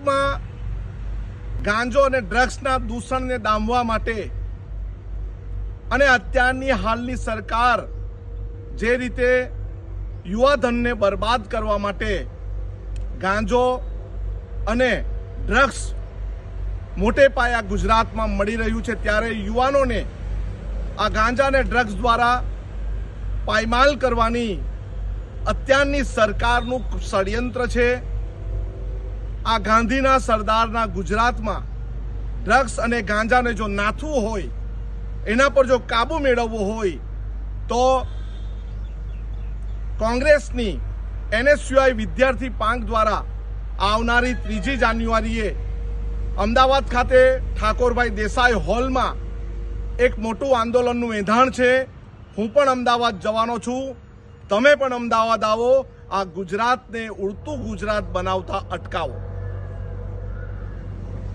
ગુજરાતમાં ગાંજો અને ડ્રગ્સના દૂષણને ડામવા માટે અને અત્યારની હાલની સરકાર જે રીતે યુવાધનને બરબાદ કરવા માટે ગાંજો અને ડ્રગ્સ મોટે પાયા ગુજરાતમાં મળી રહ્યું છે, ત્યારે યુવાનોને આ ગાંજા અને ડ્રગ્સ દ્વારા પાયમાલ કરવાની અત્યારની સરકારનું ષડયંત્ર છે। આ ગાંધીના સરદારના ગુજરાતમાં ડ્રગ્સ અને ગાંજાને જો નાથવું હોય, એના પર જો કાબુ મેળવવો હોય તો કોંગ્રેસની NSUI વિદ્યાર્થી પાંખ દ્વારા આવનારી 3 જાન્યુઆરીએ અમદાવાદ ખાતે ઠાકોરભાઈ દેસાઈ હોલમાં એક મોટું આંદોલનનું એંધાણ છે। હું પણ અમદાવાદ જવાનો છું, તમે પણ અમદાવાદ આવો, આ ગુજરાતને ઉડતું ગુજરાત બનાવતા અટકાવો।